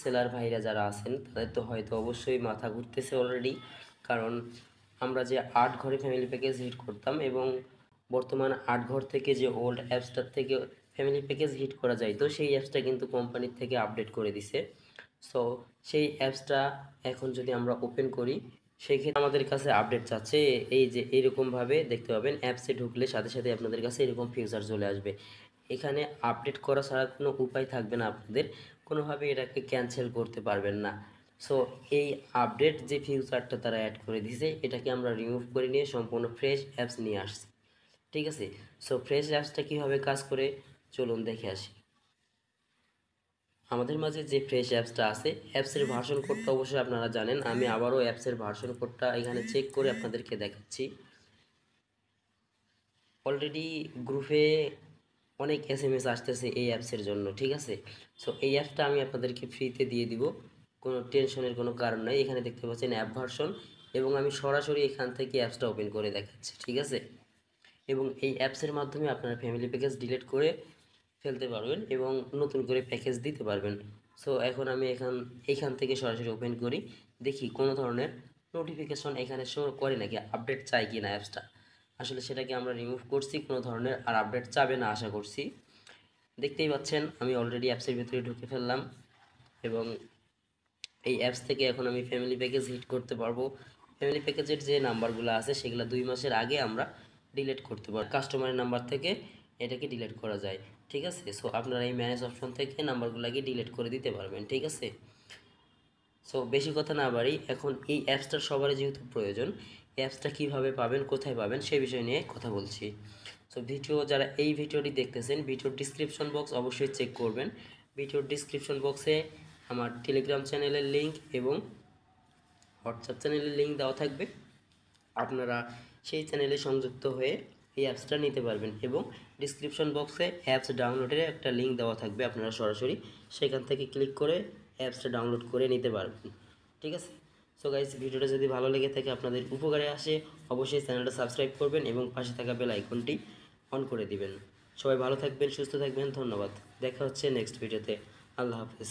Seller ভাইরা যারা আছেন তাদের তো হয়তো অবশ্যই মাথা ঘুরতেছে অলরেডি, কারণ আমরা যে 8 ঘরে ফ্যামিলি প্যাকেজ হিট করতাম এবং বর্তমান 8 ঘর থেকে যে ওল্ড অ্যাপসটার থেকে ফ্যামিলি প্যাকেজ হিট করা যায়, তো সেই অ্যাপসটা কিন্তু কোম্পানির থেকে আপডেট করে দিছে। সো সেই অ্যাপসটা এখন যদি আমরা ওপেন করি, সেই ক্ষেত্রে আমাদের কাছে আপডেট চাচ্ছে। এই যে এইরকমভাবে দেখতে পাবেন, অ্যাপসে ঢুকলে সাথে সাথে আপনাদের কাছে এরকম ফিচার চলে আসবে। এখানে আপডেট করা ছাড়া কোনো উপায় থাকবে না, আপনাদের কোনোভাবে এটাকে ক্যান্সেল করতে পারবেন না। সো এই আপডেট যে ফিচারটা তারা অ্যাড করে দিয়েছে, এটাকে আমরা রিমুভ করে নিয়ে সম্পূর্ণ ফ্রেশ অ্যাপস নিয়ে আসছি। ঠিক আছে, সো ফ্রেশ অ্যাপসটা কীভাবে কাজ করে চলুন দেখে আসি। আমাদের মাঝে যে ফ্রেশ অ্যাপসটা আছে, অ্যাপসের ভার্সন কোডটা অবশ্যই আপনারা জানেন। আমি আবারও অ্যাপসের ভার্সন কোডটা এখানে চেক করে আপনাদেরকে দেখাচ্ছি। অলরেডি গ্রুপে অনেক SMS আসতেছে এই অ্যাপসের জন্য, ঠিক আছে। সো এই অ্যাপসটা আমি আপনাদেরকে ফ্রিতে দিয়ে দিব, কোনো টেনশনের কোনো কারণ নাই। এখানে দেখতে পাচ্ছেন অ্যাপ ভার্সন, এবং আমি সরাসরি এখান থেকে অ্যাপসটা ওপেন করে দেখাচ্ছি, ঠিক আছে। এবং এই অ্যাপসের মাধ্যমে আপনারা ফ্যামিলি প্যাকেজ ডিলিট করে ফেলতে পারবেন এবং নতুন করে প্যাকেজ দিতে পারবেন। সো এখন আমি এইখান থেকে সরাসরি ওপেন করি, দেখি কোনো ধরনের নোটিফিকেশন এখানে শো করে নাকি, আপডেট চাই কি না অ্যাপসটা। আসলে সেটাকে আমরা রিমুভ করছি, কোনো ধরনের আর আপডেট চাবে না আশা করছি। দেখতেই পাচ্ছেন আমি অলরেডি অ্যাপসের ভিতরে ঢুকে ফেললাম, এবং এই অ্যাপস থেকে এখন আমি ফ্যামিলি প্যাকেজ হিট করতে পারবো। ফ্যামিলি প্যাকেজের যে নাম্বারগুলো আছে সেগুলো 2 মাসের আগে আমরা ডিলিট করতে পারবো। কাস্টমারের নাম্বার থেকে এটাকে ডিলিট করা যায়, ঠিক আছে। সো আপনারা এই ম্যানেজ অপশন থেকে নাম্বারগুলোকে ডিলিট করে দিতে পারবেন, ঠিক আছে। সো বেশি কথা না বাড়ি, এখন এই অ্যাপসটার সবারই যেহেতু প্রয়োজন, অ্যাপসটা কীভাবে পাবেন, কোথায় পাবেন, সে বিষয় নিয়ে কথা বলছি। সো যারা এই ভিডিওটি দেখতেছেন, ভিডিওর ডিসক্রিপশন বক্স অবশ্যই চেক করবেন। ভিডিওর ডিসক্রিপশন বক্সে আমার টেলিগ্রাম চ্যানেলের লিঙ্ক এবং হোয়াটসঅ্যাপ চ্যানেলের লিঙ্ক দেওয়া থাকবে। আপনারা সেই চ্যানেলে সংযুক্ত হয়ে এই অ্যাপসটা নিতে পারবেন, এবং ডিসক্রিপশন বক্সে অ্যাপস ডাউনলোডের একটা লিঙ্ক দেওয়া থাকবে। আপনারা সরাসরি সেখান থেকে ক্লিক করে অ্যাপসটা ডাউনলোড করে নিতে পারবেন, ঠিক আছে। সো গাইস, ভিডিওটা যদি ভালো লেগে থাকে, আপনাদের উপকারে আসে, অবশ্যই চ্যানেলটা সাবস্ক্রাইব করবেন এবং পাশে থাকা বেল আইকনটি অন করে দিবেন। সবাই ভালো থাকবেন, সুস্থ থাকবেন, ধন্যবাদ। দেখা হচ্ছে নেক্সট ভিডিওতে। আল্লাহ হাফেজ।